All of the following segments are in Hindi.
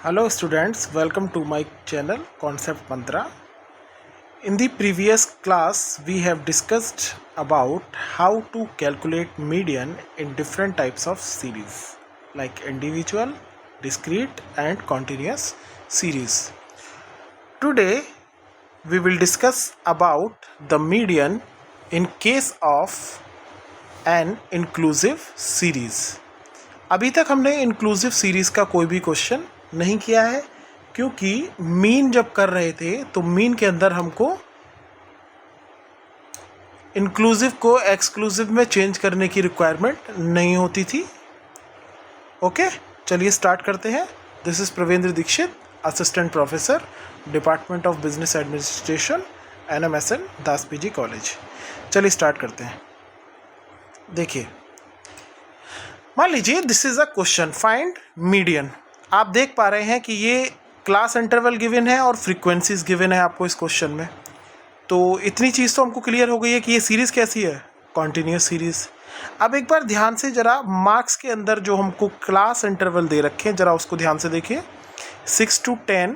Hello students, welcome to my channel Concept Mantra. In the previous class we have discussed about how to calculate median in different types of series like individual, discrete and continuous series. Today we will discuss about the median in case of an inclusive series. अभी तक हमने इंक्लूसिव सीरीज़ का कोई भी क्वेश्चन नहीं किया है क्योंकि मीन जब कर रहे थे तो मीन के अंदर हमको इंक्लूसिव को एक्सक्लूसिव में चेंज करने की रिक्वायरमेंट नहीं होती थी. ओके, चलिए स्टार्ट करते हैं. This is Pravendra Dikshit, assistant professor, department of business administration, NMSN, Das PG college. चलिए स्टार्ट करते हैं. देखिए, मान लीजिए this is a question, find median. आप देख पा रहे हैं कि ये क्लास इंटरवल गिवन है और फ्रीक्वेंसीज गिवन है आपको इस क्वेश्चन में. तो इतनी चीज़ तो हमको क्लियर हो गई है कि ये सीरीज़ कैसी है, कॉन्टीन्यूस सीरीज़. अब एक बार ध्यान से ज़रा मार्क्स के अंदर जो हमको क्लास इंटरवल दे रखे हैं ज़रा उसको ध्यान से देखिए. 6 to 10,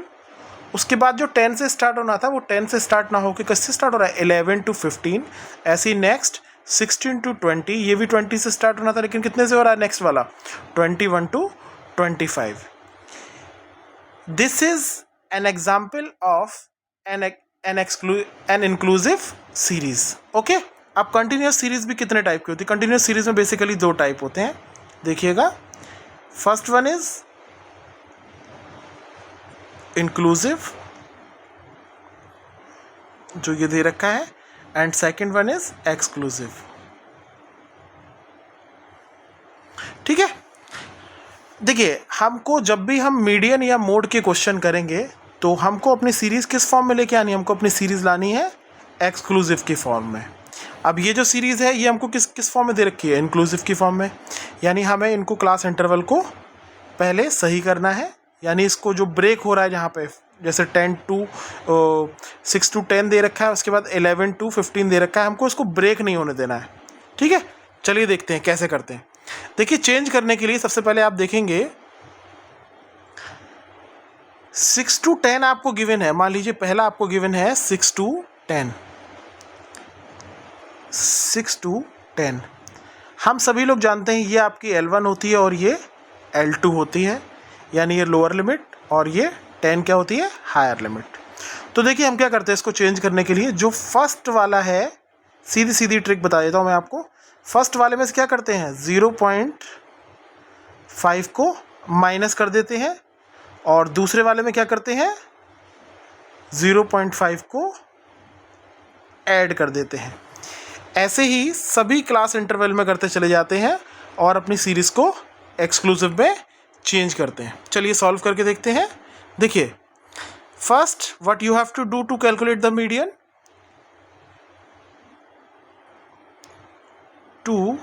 उसके बाद जो 10 से स्टार्ट होना था वो 10 से स्टार्ट ना होकर किससे स्टार्ट हो रहा है, 11 to 15. ऐसे ही नेक्स्ट 16 to 20, ये भी 20 से स्टार्ट होना था लेकिन कितने से हो रहा है नेक्स्ट वाला, 21 to 25. This is an example of an inclusive series. Okay, अब कंटिन्यूस सीरीज भी कितने टाइप की होती है? कंटिन्यूस सीरीज में बेसिकली दो टाइप होते हैं, देखिएगा. फर्स्ट वन इज इंक्लूसिव जो ये दे रखा है, and second one is exclusive. ठीक है, देखिए हमको जब भी हम मीडियन या मोड के क्वेश्चन करेंगे तो हमको अपनी सीरीज किस फॉर्म में लेके आनी है, हमको अपनी सीरीज लानी है एक्सक्लूसिव की फॉर्म में. अब ये जो सीरीज है ये हमको किस फॉर्म में दे रखी है, इंक्लूसिव की फॉर्म में. यानी हमें इनको क्लास इंटरवल को पहले सही करना है. यानी इसको जो ब्रेक हो रहा है जहाँ पे, जैसे 6 to 10 दे रखा है, उसके बाद 11 to 15 दे रखा है, हमको इसको ब्रेक नहीं होने देना है. ठीक है, चलिए देखते हैं कैसे करते हैं. देखिए, चेंज करने के लिए सबसे पहले आप देखेंगे 6 to 10 आपको गिवन है. मान लीजिए पहला आपको गिवन है 6 to 10. 6 to 10 हम सभी लोग जानते हैं ये आपकी L1 होती है और ये L2 होती है. यानी ये लोअर लिमिट और ये 10 क्या होती है, हायर लिमिट. तो देखिए हम क्या करते हैं इसको चेंज करने के लिए. जो फर्स्ट वाला है, सीधी सीधी ट्रिक बता देता हूँ मैं आपको. फर्स्ट वाले में से क्या करते हैं, 0.5 को माइनस कर देते हैं और दूसरे वाले में क्या करते हैं, 0.5 को ऐड कर देते हैं. ऐसे ही सभी क्लास इंटरवल में करते चले जाते हैं और अपनी सीरीज़ को एक्सक्लूसिव में चेंज करते हैं. चलिए सॉल्व करके देखते हैं. देखिए, first what you have to do to calculate the median. To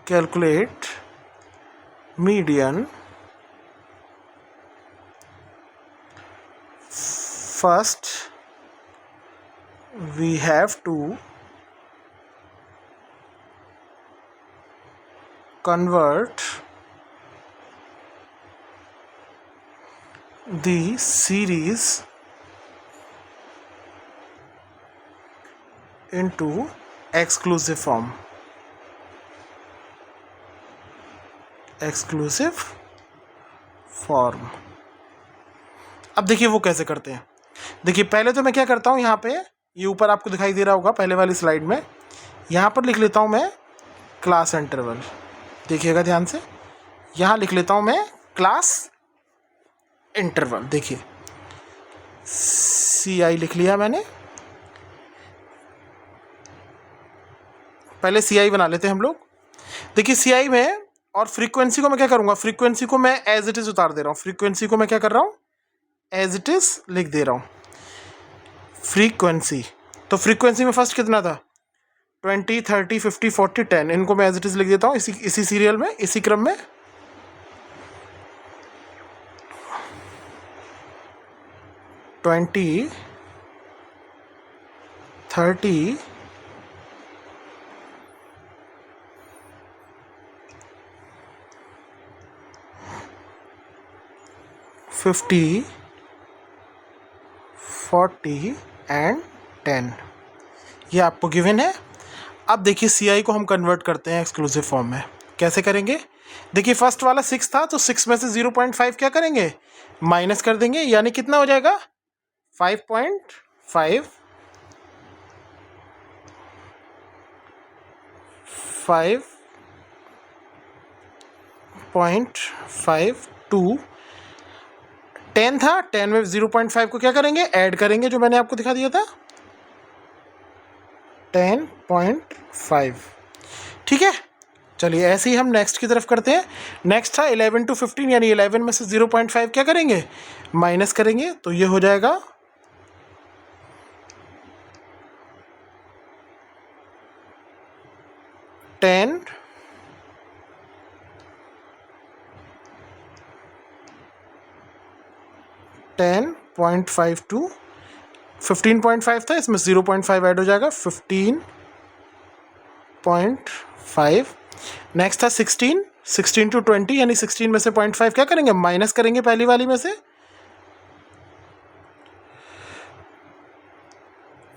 calculate median, first we have to convert the series into exclusive form. Exclusive form. अब देखिए वो कैसे करते हैं. देखिए पहले तो मैं क्या करता हूँ, यहाँ पे ये ऊपर आपको दिखाई दे रहा होगा पहले वाली स्लाइड में, यहाँ पर लिख लेता हूँ मैं क्लास इंटरवल. देखिएगा ध्यान से, यहाँ लिख लेता हूँ मैं क्लास इंटरवल. देखिए CI लिख लिया मैंने. पहले CI बना लेते हैं हम लोग. देखिए CI में, और फ्रीक्वेंसी को मैं क्या करूँगा, फ्रीक्वेंसी को मैं एज इट इज़ उतार दे रहा हूँ. फ्रीक्वेंसी को मैं क्या कर रहा हूँ, एज इट इज़ लिख दे रहा हूँ. फ्रीक्वेंसी, तो फ्रीक्वेंसी में फर्स्ट कितना था, 20, 30, 50, 40, 10. इनको मैं एज इट इज़ लिख देता हूँ इसी सीरियल में, इसी क्रम में. 20, 30, 50, 40 एंड 10, ये आपको गिवन है। अब देखिए CI को हम कन्वर्ट करते हैं एक्सक्लूसिव फॉर्म में। कैसे करेंगे? देखिए फर्स्ट वाला 6 था, तो 6 में से 0.5 क्या करेंगे? माइनस कर देंगे, यानी कितना हो जाएगा? 5.5 5.52 10 था, 10 में 0.5 को क्या करेंगे? ऐड करेंगे, जो मैंने आपको दिखा दिया था 10.5। ठीक है, चलिए ऐसे ही हम नेक्स्ट की तरफ करते हैं। नेक्स्ट था 11 to 15, यानी 11 में से 0.5 क्या करेंगे? माइनस करेंगे, तो ये हो जाएगा 10 10.52 15.5 था, इसमें 0.5 ऐड हो जाएगा 15.5। नेक्स्ट था 16 to 20, यानी 16 में से 0.5 क्या करेंगे? माइनस करेंगे पहली वाली में से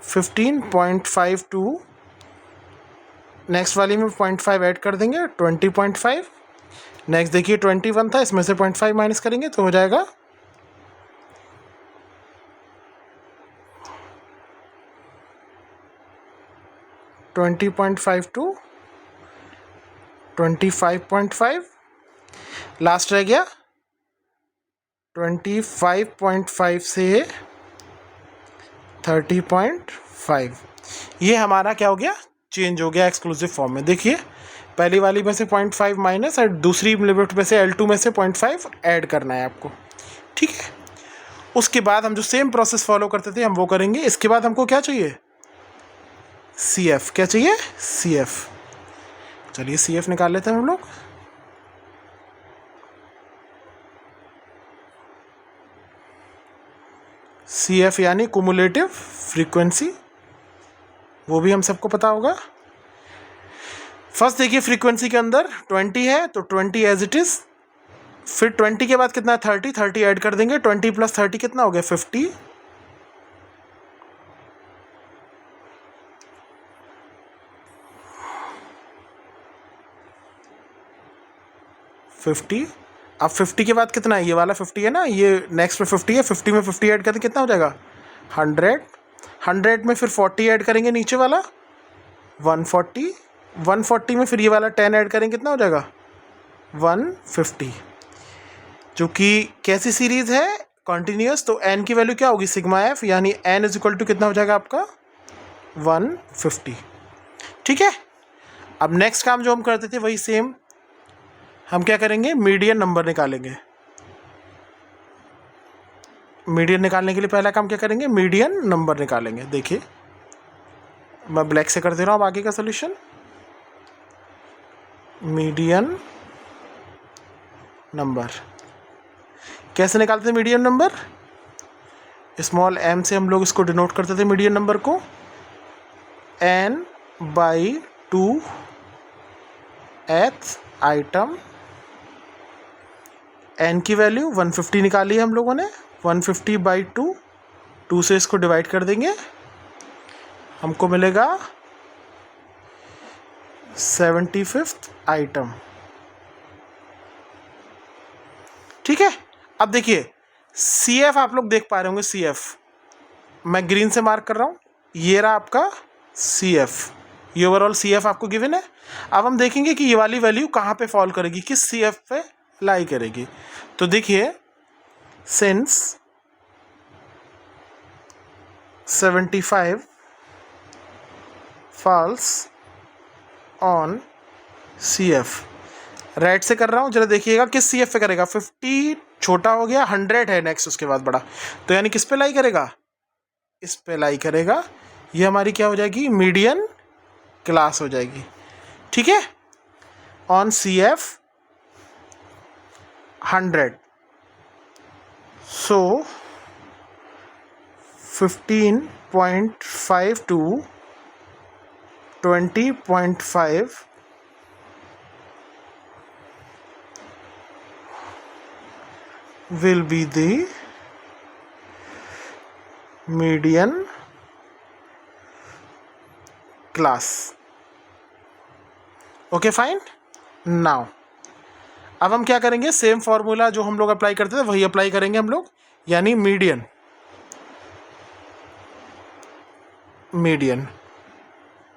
15.52, नेक्स्ट वाली में 0.5 ऐड कर देंगे 20.5। नेक्स्ट देखिए 21 था, इसमें से 0.5 माइनस करेंगे तो हो जाएगा 20.5 to 25.5। लास्ट रह गया 25.5 से 30.5। ये हमारा क्या हो गया? चेंज हो गया एक्सक्लूसिव फॉर्म में। देखिए पहली वाली में से 0.5 माइनस और दूसरी लिमिट में से L2 में से 0.5 ऐड करना है आपको। ठीक है, उसके बाद हम जो सेम प्रोसेस फॉलो करते थे हम वो करेंगे। इसके बाद हमको क्या चाहिए? CF। क्या चाहिए? CF। चलिए CF निकाल लेते हैं हम लोग। CF यानी कुमुलेटिव फ्रीक्वेंसी, वो भी हम सबको पता होगा। फर्स्ट देखिए फ्रीक्वेंसी के अंदर 20 है, तो 20 एज इट इज। फिर 20 के बाद कितना? 30 ऐड कर देंगे। 20 + 30 कितना हो गया? 50। 50। अब 50 के बाद कितना है? ये वाला 50 है ना, ये नेक्स्ट में 50 है। 50 में 50 ऐड करते कितना हो जाएगा? 100। 100 में फिर 40 ऐड करेंगे, नीचे वाला 140। 140 में फिर ये वाला 10 ऐड करेंगे, कितना हो जाएगा? 150। जो कि कैसी सीरीज है? कॉन्टिन्यूस, तो n की वैल्यू क्या होगी? सिग्मा f, यानी n = कितना हो जाएगा आपका? 150। ठीक है, अब नेक्स्ट काम जो हम करते थे वही सेम, हम क्या करेंगे? मीडियन नंबर निकालेंगे। मीडियन निकालने के लिए पहला काम क्या करेंगे? मीडियन नंबर निकालेंगे। देखिए मैं ब्लैक से कर दे रहा हूँ अब आगे का सोल्यूशन। मीडियन नंबर कैसे निकालते थे? मीडियन नंबर स्मॉल m से हम लोग इसको डिनोट करते थे मीडियन नंबर को। n/2th आइटम, n की वैल्यू 150 निकाली है हम लोगों ने। 150/2, 2 से इसको डिवाइड कर देंगे, हमको मिलेगा 75th आइटम। ठीक है, अब देखिए CF आप लोग देख पा रहे होंगे। CF मैं ग्रीन से मार्क कर रहा हूँ, ये रहा आपका CF। ये ओवरऑल CF आपको गिवन है। अब हम देखेंगे कि ये वाली वैल्यू कहाँ पे फॉल करेगी, किस CF पे लाई करेगी। तो देखिए since 75 falls on CF, right से कर रहा हूँ, जरा देखिएगा किस CF पे करेगा। 50 छोटा हो गया, 100 है नेक्स्ट उसके बाद बड़ा, तो यानी किस पे लाई करेगा? इस पे लाई करेगा। ये हमारी क्या हो जाएगी? मीडियन क्लास हो जाएगी। ठीक है, on CF 100, so 15.5 to 20.5 will be the median class. Okay fine. Now अब हम क्या करेंगे, सेम फॉर्मूला जो हम लोग अप्लाई करते थे वही अप्लाई करेंगे हम लोग, यानी median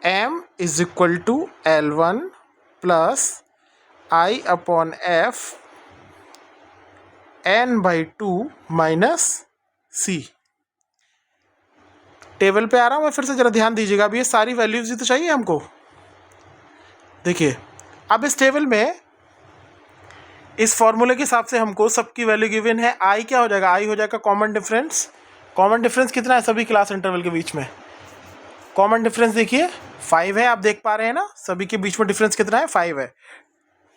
m is equal to L1 plus I upon F n/2 minus C. Table पे आ रहा हूँ मैं, फिर से जरा ध्यान दीजिएगा. अब ये सारी वैल्यूज ही तो चाहिए हमको. देखिए अब इस टेबल में इस फॉर्मूले के हिसाब से हमको सबकी वैल्यू गिवन है. आई क्या हो जाएगा, आई हो जाएगा कॉमन डिफरेंस. कॉमन डिफरेंस कितना है सभी क्लास इंटरवल के बीच में? कॉमन डिफरेंस देखिए 5 है, आप देख पा रहे हैं ना, सभी के बीच में डिफरेंस कितना है, 5 है.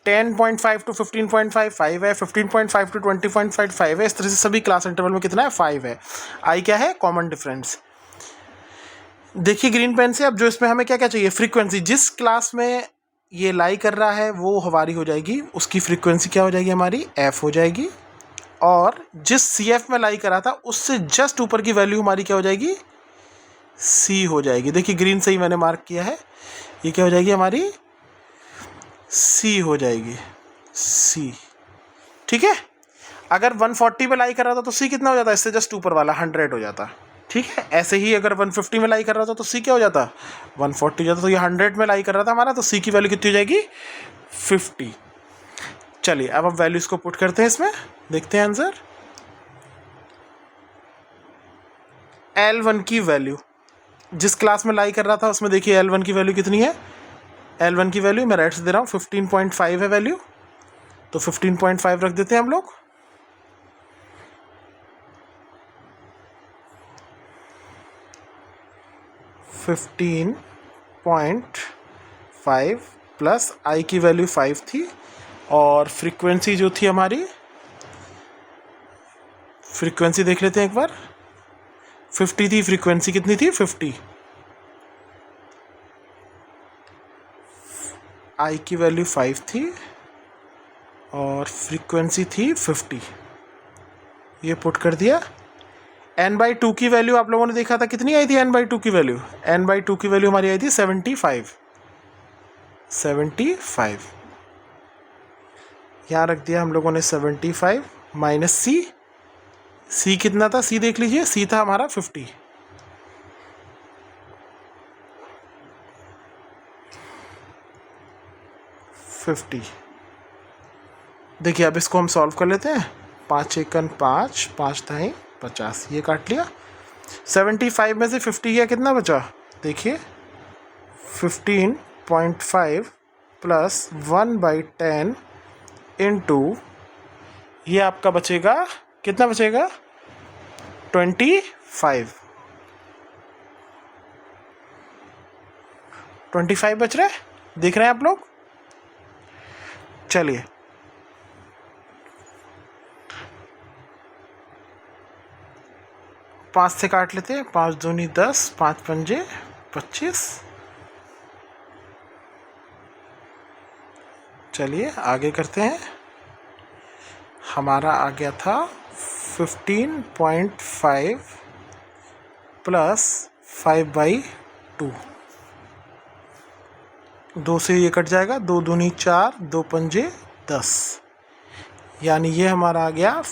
10.5 टू 15.5 5 है, 15.5 टू 20.5 5 है. इस तरह से सभी क्लास इंटरवल में कितना है, 5 है. आई क्या है, कॉमन डिफरेंस. देखिए ग्रीन पेन से, अब जो इसमें हमें क्या क्या चाहिए, फ्रीक्वेंसी. जिस क्लास में ये लाई कर रहा है वो हमारी हो जाएगी, उसकी फ्रीक्वेंसी क्या हो जाएगी, हमारी f हो जाएगी. और जिस CF में लाई कर रहा था उससे जस्ट ऊपर की वैल्यू हमारी क्या हो जाएगी, C हो जाएगी. देखिए ग्रीन से ही मैंने मार्क किया है, ये क्या हो जाएगी हमारी, C हो जाएगी, C. ठीक है. अगर 140 में लाई कर रहा था तो C कितना हो जाता है, इससे जस्ट ऊपर वाला 100 हो जाता. ठीक है. ऐसे ही अगर 150 में लाई कर रहा था तो C क्या हो जाता, 140 हो जाता. तो ये 100 में लाई कर रहा था हमारा, तो C की वैल्यू कितनी हो जाएगी, 50. चलिए अब हम वैल्यूज को पुट करते हैं इसमें, देखते हैं आंसर. L1 की वैल्यू जिस क्लास में लाई कर रहा था उसमें देखिए L1 की वैल्यू कितनी है. L1 की वैल्यू मैं राइट से दे रहा हूँ, 15.5 है वैल्यू, तो 15.5 रख देते हैं हम लोग. 15.5 प्लस आई की वैल्यू 5 थी, और फ्रीक्वेंसी जो थी हमारी, फ्रीक्वेंसी देख लेते हैं एक बार, 50 थी. फ्रीक्वेंसी कितनी थी, 50. आई की वैल्यू 5 थी और फ्रीक्वेंसी थी 50. ये पुट कर दिया. n/2 की वैल्यू आप लोगों ने देखा था कितनी आई थी, n/2 की वैल्यू, n/2 की वैल्यू हमारी आई थी 75. यहाँ रख दिया हम लोगों ने 75 माइनस C कितना था, C देख लीजिए, C था हमारा 50. देखिए अब इसको हम सॉल्व कर लेते हैं. 5 एकन 5, 5 दाएं 50, ये काट लिया. 75 में से 50 गया, कितना बचा, देखिए 15.5 प्लस 1/10 इंटू, ये आपका बचेगा, कितना बचेगा, 25 बच रहे, देख रहे हैं आप लोग. चलिए 5 से काट लेते हैं, 5 दूनी 10, 5 पंजे 25. चलिए आगे करते हैं. हमारा आ गया था 15.5 प्लस 5/2. 2 से ये कट जाएगा, 2 दूनी 4, 2 पंजे 10, यानी ये हमारा आ गया.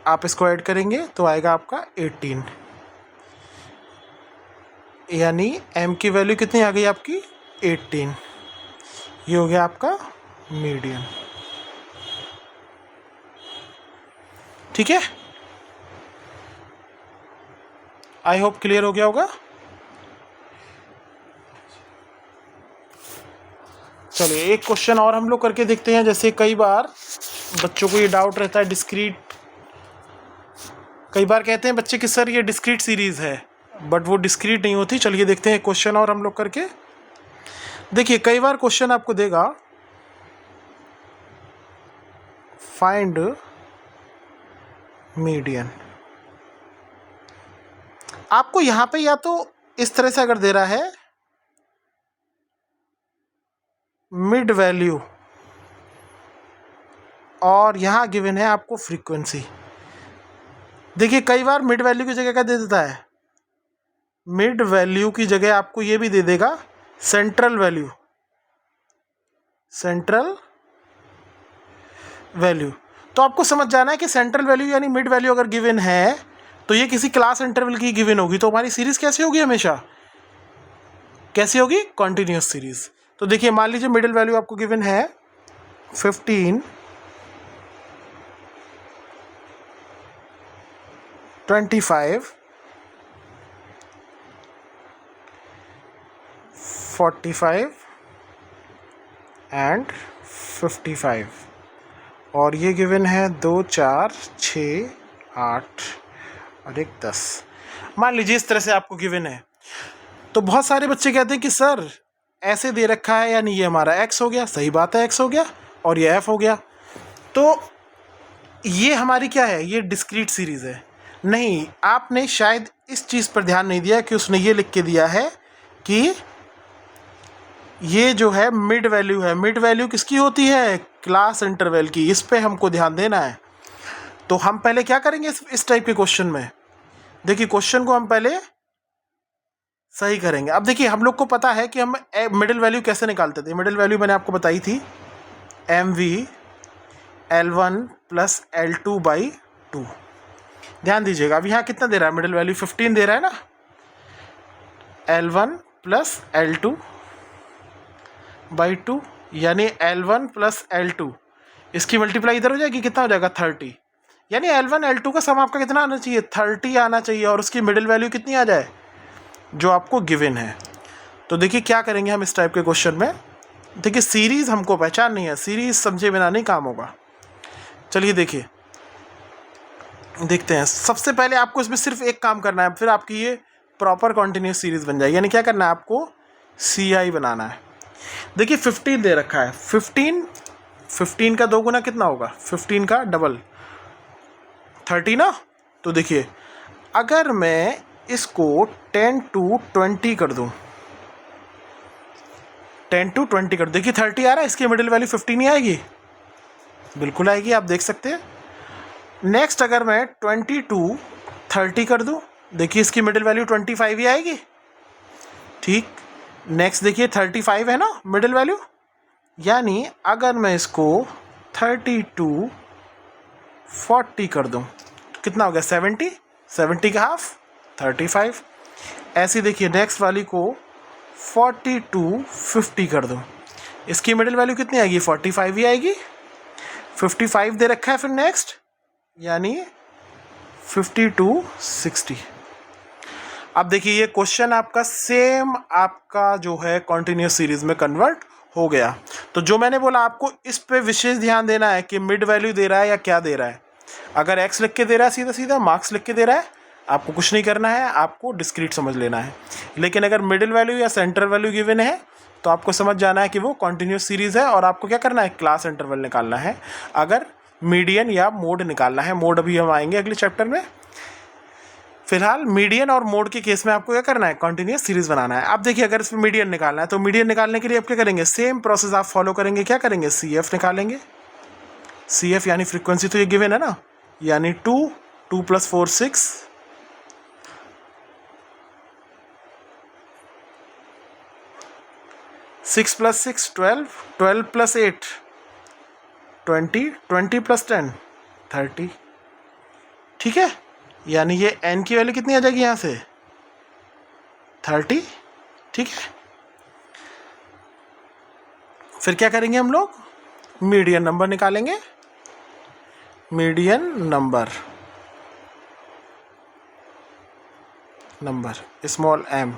आप इसको ऐड करेंगे तो आएगा आपका 18, यानी m की वैल्यू कितनी आ गई आपकी, 18. ये हो गया आपका मीडियन. ठीक है, आई होप क्लियर हो गया होगा. चलिए एक क्वेश्चन और हम लोग करके देखते हैं. जैसे कई बार बच्चों को ये डाउट रहता है, डिस्क्रीट, कई बार कहते हैं बच्चे कि सर ये डिस्क्रीट सीरीज है, बट वो डिस्क्रीट नहीं होती. चलिए देखते हैं क्वेश्चन और हम लोग करके. देखिए कई बार क्वेश्चन आपको देगा, फाइंड मीडियन. आपको यहाँ पे या तो इस तरह से अगर दे रहा है मिड वैल्यू और यहाँ गिवन है आपको फ्रीक्वेंसी। देखिए कई बार मिड वैल्यू की जगह क्या दे देता है, मिड वैल्यू की जगह आपको ये भी दे देगा सेंट्रल वैल्यू, सेंट्रल वैल्यू। तो आपको समझ जाना है कि सेंट्रल वैल्यू यानी मिड वैल्यू अगर गिवन है तो ये किसी क्लास इंटरवल की गिवन होगी, तो हमारी सीरीज कैसी होगी, हमेशा कैसी होगी, कॉन्टिन्यूस सीरीज। तो देखिए मान लीजिए मिडिल वैल्यू आपको गिवन है 15, 25, 45 एंड 55 और ये गिवन है 2, 4, 6, 8 और 1, 10। मान लीजिए इस तरह से आपको गिवन है। तो बहुत सारे बच्चे कहते हैं कि सर ऐसे दे रखा है यानी ये हमारा x हो गया, सही बात है x हो गया और ये f हो गया, तो ये हमारी क्या है, ये डिस्क्रीट सीरीज है। नहीं, आपने शायद इस चीज़ पर ध्यान नहीं दिया कि उसने ये लिख के दिया है कि ये जो है मिड वैल्यू है। मिड वैल्यू किसकी होती है, क्लास इंटरवल की। इस पे हमको ध्यान देना है। तो हम पहले क्या करेंगे इस टाइप के क्वेश्चन में, देखिए क्वेश्चन को हम पहले सही करेंगे। अब देखिए हम लोग को पता है कि हम मिडिल वैल्यू कैसे निकालते थे। मिडिल वैल्यू मैंने आपको बताई थी mv L1 प्लस L2/2। ध्यान दीजिएगा, अब यहाँ कितना दे रहा है, मिडिल वैल्यू 15 दे रहा है ना, L1 प्लस L2/2 यानी L1 प्लस L2, इसकी मल्टीप्लाई इधर हो जाएगी, कितना हो जाएगा 30, यानी L1 L2 का सम आपका कितना आना चाहिए, 30 आना चाहिए और उसकी मिडिल वैल्यू कितनी आ जाए जो आपको गिवन है। तो देखिए क्या करेंगे हम इस टाइप के क्वेश्चन में। देखिए सीरीज़ हमको पहचान नहीं है, सीरीज़ समझे बिना नहीं काम होगा। चलिए देखिए देखते हैं। सबसे पहले आपको इसमें सिर्फ एक काम करना है, फिर आपकी ये प्रॉपर कॉन्टिन्यूस सीरीज़ बन जाएगी। यानी क्या करना है, आपको CI बनाना है। देखिए 15 दे रखा है, 15 का 2 गुना कितना होगा, 15 का डबल 30 ना। तो देखिए अगर मैं इसको 10 to 20 कर दूं, 10 to 20 कर, देखिए 30 आ रहा है, इसकी मिडिल वैल्यू 15 ही आएगी, बिल्कुल आएगी, आप देख सकते हैं। नेक्स्ट अगर मैं 20 to 30 कर दूं, देखिए इसकी मिडिल वैल्यू 25 ही आएगी, ठीक। नेक्स्ट देखिए 35 है ना मिडिल वैल्यू, यानी अगर मैं इसको 30 to 40 कर दूं तो कितना हो गया 70, 70 का हाफ 35। ऐसी देखिए नेक्स्ट वाली को 40 to 50 कर दूं, इसकी मिडिल वैल्यू कितनी आएगी 45 ही आएगी, 55 दे रखा है। फिर नेक्स्ट यानी 50 to 60। अब देखिए ये क्वेश्चन आपका सेम आपका जो है कॉन्टिन्यूस सीरीज में कन्वर्ट हो गया। तो जो मैंने बोला आपको इस पे विशेष ध्यान देना है कि मिड वैल्यू दे रहा है या क्या दे रहा है। अगर x लिख के दे रहा है सीधा सीधा, मार्क्स लिख के दे रहा है, आपको कुछ नहीं करना है, आपको डिस्क्रीट समझ लेना है। लेकिन अगर मिडिल वैल्यू या सेंट्रल वैल्यू गिवन है तो आपको समझ जाना है कि वो कॉन्टिन्यूस सीरीज है और आपको क्या करना है, क्लास इंटरवल निकालना है। अगर मीडियन या मोड निकालना है, मोड अभी हम आएंगे अगले चैप्टर में। फिलहाल मीडियन और मोड के केस में आपको क्या करना है, कॉन्टिन्यूस सीरीज बनाना है। अब देखिए अगर इसमें मीडियन निकालना है तो मीडियन निकालने के लिए आप क्या करेंगे, सेम प्रोसेस आप फॉलो करेंगे। क्या करेंगे, CF निकालेंगे। CF यानी फ्रीक्वेंसी तो ये गिवन है ना, यानी 2 + 4 6, 6 + 6 12, 12 + 8 20, 20 + 10 30, ठीक है। यानी ये n की वैल्यू कितनी आ जाएगी यहाँ से 30, ठीक है। फिर क्या करेंगे हम लोग, मीडियन नंबर निकालेंगे। Median number small m,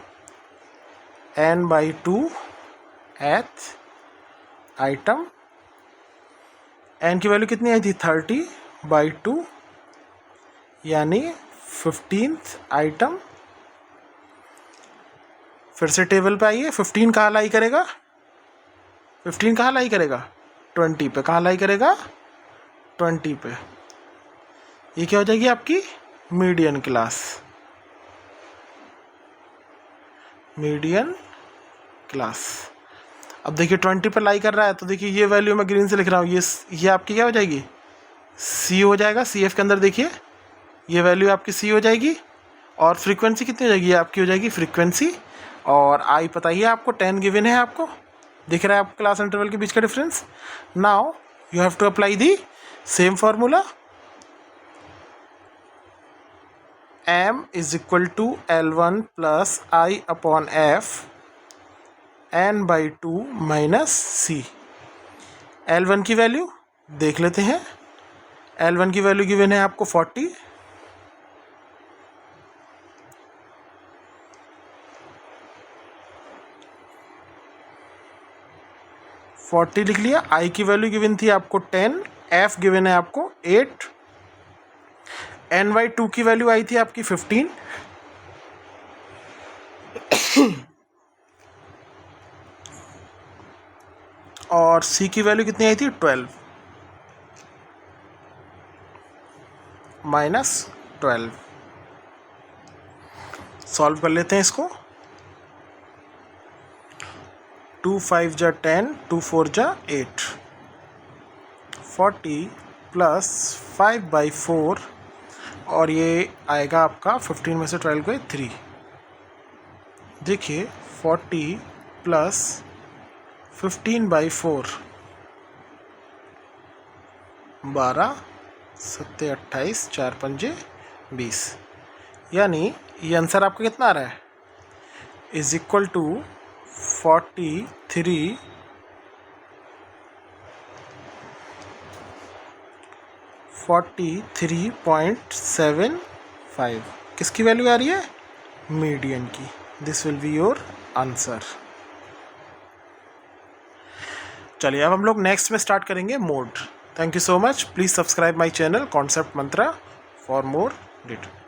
n/2 एथ आइटम, n की वैल्यू कितनी आई थी 30/2 यानी 15th आइटम। फिर से टेबल पे आइए, 15 कहाँ लाई करेगा, 15 कहाँ लाई करेगा 20 पे, कहाँ लाई करेगा 20 पे। ये क्या हो जाएगी आपकी मीडियन क्लास, मीडियन क्लास। अब देखिए 20 पर लाई कर रहा है, तो देखिए ये वैल्यू मैं ग्रीन से लिख रहा हूँ, ये आपकी क्या हो जाएगी, सी हो जाएगा। सी एफ के अंदर देखिए ये वैल्यू आपकी सी हो जाएगी, और फ्रीक्वेंसी कितनी हो जाएगी, ये आपकी हो जाएगी फ्रीक्वेंसी। और आई पता ही है आपको, 10 गिवन है आपको, दिख रहा है आपको क्लास इंटरवल के बीच का difference. Now you have to apply the same formula, m is equal to L1 plus I upon F n/2 minus C. L1 की वैल्यू देख लेते हैं, L1 की वैल्यू गिवन है आपको 40 लिख लिया। आई की वैल्यू गिवन थी आपको 10, एफ गिवन है आपको 8, n/2 की वैल्यू आई थी आपकी 15, और सी की वैल्यू कितनी आई थी 12 माइनस 12। सॉल्व कर लेते हैं इसको। 2 5 जा 10, 2 4 जा 8, 40 प्लस 5/4, और ये आएगा आपका 15 में से 12 गए 3। देखिए 40 प्लस 15/4, 12 7 28, 4 5 20, यानी ये आंसर आपका कितना आ रहा है, इज इक्वल टू 43.75। किसकी वैल्यू आ रही है, मीडियन की। This will be your answer. चलिए अब हम लोग नेक्स्ट में स्टार्ट करेंगे mode. Thank you so much. Please subscribe my channel concept Mantra for more detail.